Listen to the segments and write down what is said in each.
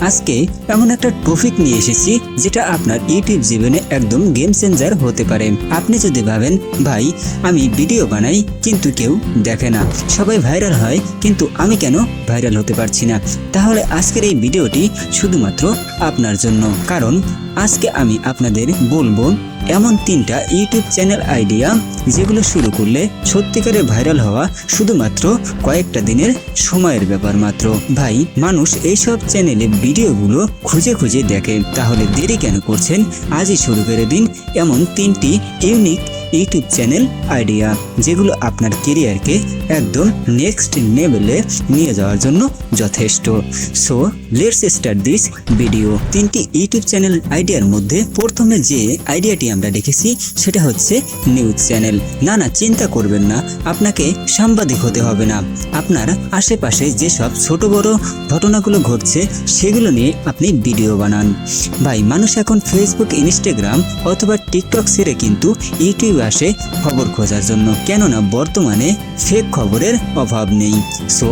আজকে এমন একটা টপিক নিয়ে এসেছি যেটা আপনার ইউটিউব জীবনে একদম গেম চেঞ্জার হতে পারে। আপনি যদি ভাবেন ভাই আমি ভিডিও বানাই কিন্তু কেউ দেখে না, সবাই ভাইরাল হয় কিন্তু আমি কেন ভাইরাল হতে পারছি না, তাহলে আজকের এই ভিডিওটি শুধুমাত্র আপনার জন্য। কারণ আজকে আমি আপনাদের বলবো এমন 3টা ইউটিউব চ্যানেল আইডিয়া যেগুলো শুরু করলে সত্যিকারে ভাইরাল হওয়া শুধুমাত্র কয়েকটা দিনের সময়ের ব্যাপার মাত্র। ভাই মানুষ এইসব চ্যানেলে ভিডিওগুলো খুঁজে খুঁজে দেখে, তাহলে দেরি কেন করছেন? আজই শুরু করে দিন এমন 3টি ইউনিক ইউটিউব চ্যানেল আইডিয়া যেগুলো আপনার কেরিয়ারকে একদম নেক্সট লেভেলে নিয়ে যাওয়ার জন্য যথেষ্ট। So let's start this video. 3টি ইউটিউব চ্যানেল আইডিয়ার মধ্যে প্রথমে যে আইডিয়াটি আমরা দেখেছি সেটা হচ্ছে নিউজ চ্যানেল। না চিন্তা করবেন না, আপনাকে সাংবাদিক হতে হবে না। আপনার আশেপাশে যেসব ছোট বড় ঘটনাগুলো ঘটছে সেগুলো নিয়ে আপনি ভিডিও বানান। ভাই মানুষ এখন ফেসবুক, ইনস্টাগ্রাম অথবা টিকটক ছেড়ে কিন্তু ইউটিউব আসে খবর খোঁজার জন্য, কেননা বর্তমানে ফেক খবরের অভাব নেই। সো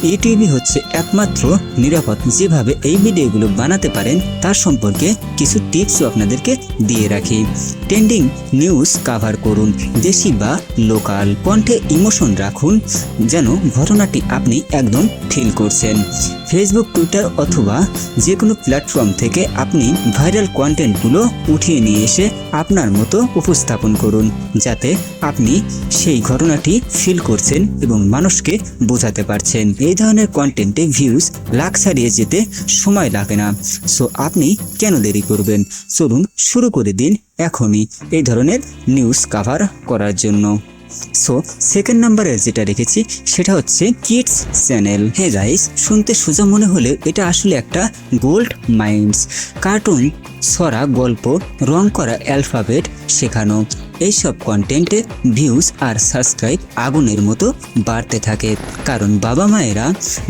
ইউটিউবই হচ্ছে একমাত্র নিরাপদ যেভাবে এই ভিডিওগুলো বানাতে পারেন তার সম্পর্কে কিছু টিপসও আপনাদেরকে দিয়ে রাখি। ট্রেন্ডিং নিউজ কাভার করুন, দেশি বা লোকাল কণ্ঠে ইমোশন রাখুন, যেন ঘটনাটি আপনি একদম ফিল করছেন। ফেসবুক, টুইটার অথবা যে কোনো প্ল্যাটফর্ম থেকে আপনি ভাইরাল কন্টেন্টগুলো উঠিয়ে নিয়ে এসে আপনার মতো উপস্থাপন করুন, যাতে আপনি সেই ঘটনাটি ফিল করছেন এবং মানুষকে বোঝাতে পারছেন। এই ধরনের কন্টেন্টে ভিউজ লাখ ছাড়িয়ে যেতে সময় লাগে না। সো আপনি কেন দেরি করবেন? চলুন শুরু করে দিন এখনই এই ধরনের নিউজ কাভার করার জন্য। সো সেকেন্ড নাম্বারে যেটা রেখেছি সেটা হচ্ছে কিডস চ্যানেল। হে গাইস, শুনতে সোজা মনে হলে এটা আসলে একটা গোল্ড মাইন্ডস। কার্টুন, ছড়া, গল্প, রং করা, অ্যালফাবেট শেখানো, এইসব কন্টেন্টে ভিউজ আর সাবস্ক্রাইব আগুনের মতো বাড়তে থাকে। কারণ বাবা মায়েরা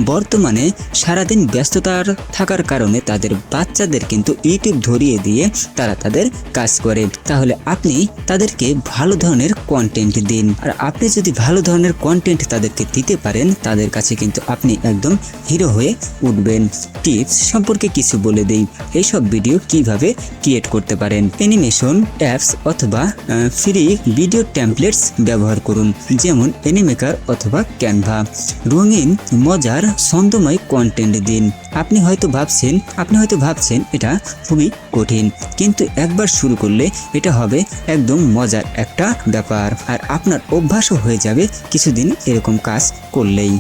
বর্তমানে সারাদিন ব্যস্ততার থাকার কারণে তাদের বাচ্চাদের কিন্তু ইউটিউব ধরিয়ে দিয়ে তারা তাদের কাজ করে। তাহলে আপনি তাদেরকে ভালো ধরনের কন্টেন্ট দিন, আর আপনি যদি ভালো ধরনের কন্টেন্ট তাদেরকে দিতে পারেন তাদের কাছে কিন্তু আপনি একদম হিরো হয়ে উঠবেন। টিপস সম্পর্কে কিছু বলে দেই, এইসব ভিডিও কিভাবে ক্রিয়েট করতে পারেন। অ্যানিমেশন অ্যাপস অথবা ফ্রি ভিডিও টেমপ্লেটস ব্যবহার করুন, যেমন অ্যানিমেকার অথবা ক্যানভা। রঙিন, মজার, ছন্দময় কন্টেন্ট দিন। আপনি হয়তো ভাবছেন এটা খুবই কঠিন, কিন্তু একবার শুরু করলে এটা হবে একদম মজার একটা ব্যাপার, আর আপনার অভ্যাসও হয়ে যাবে কিছুদিন এরকম কাজ করলেই।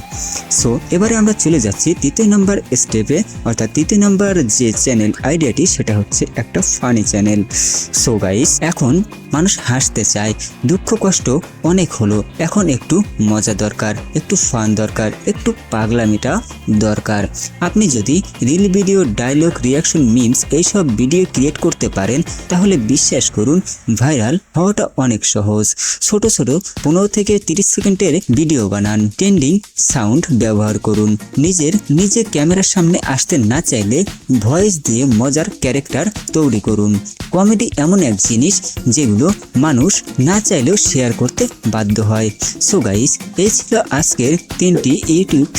সো এবারে আমরা চলে যাচ্ছি 3 নম্বর স্টেপে, অর্থাৎ 3 নম্বর যে চ্যানেল আইডিয়াটি সেটা হচ্ছে একটা ফানি চ্যানেল। সো গাইস, এখন মানুষ হাসতে চায়, দুঃখ কষ্ট অনেক হলো, এখন একটু মজা দরকার, একটু ফান দরকার, একটু পাগলামিটা দরকার। আপনি যদি reel video, dialogue, reaction, memes এইসব ভিডিও ক্রিয়েট করতে পারেন তাহলে বিশ্বাস করুন ভাইরাল হওয়াটা অনেক সহজ। ছোট 15 থেকে 30 সেকেন্ডের ভিডিও বানান। ট্রেন্ডিং সাউন্ড ব্যবহার করুন। নিজে ক্যামেরার সামনে আসতে না চাইলে ভয়েস দিয়ে মজার ক্যারেক্টার তৈরি করুন। কমেডি এমন এক জিনিস যেগুলো মানুষ না চাইলেও শেয়ার করতে বাধ্য হয়। সো গাইস, এই ছিল আজকের 3টি ইউটিউব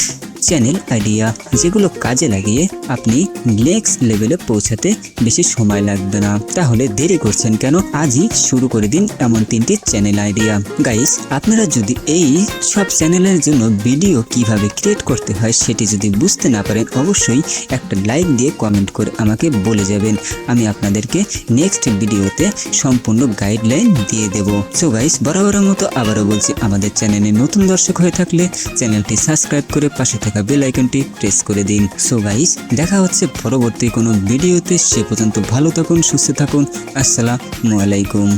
চ্যানেল আইডিয়া যেগুলো কাজে লাগিয়ে আপনি নেক্সট লেভেলে পৌঁছাতে বেশি সময় লাগবে না। তাহলে দেরি করছেন কেন? আজই শুরু করে দিন এমন 3টি চ্যানেল আইডিয়া। গাইস, আপনারা যদি এই সব চ্যানেলের জন্য ভিডিও কিভাবে ক্রিয়েট করতে হয় সেটি যদি বুঝতে না পারেন অবশ্যই একটা লাইক দিয়ে কমেন্ট করে আমাকে বলে যাবেন, আমি আপনাদেরকে নেক্সট ভিডিওতে সম্পূর্ণ গাইডলাইন দিয়ে দেব। সো গাইস, বরাবরের মতো আবারও বলছি, আমাদের চ্যানেলে নতুন দর্শক হয়ে থাকলে চ্যানেলটি সাবস্ক্রাইব করে পাশে থাকা বেল আইকনটি প্রেস করে দিন। সো গাইস, দেখা হচ্ছে পরবর্তী কোনো ভিডিওতে। সে পর্যন্ত ভালো থাকুন, সুস্থ থাকুন। আসসালামু আলাইকুম।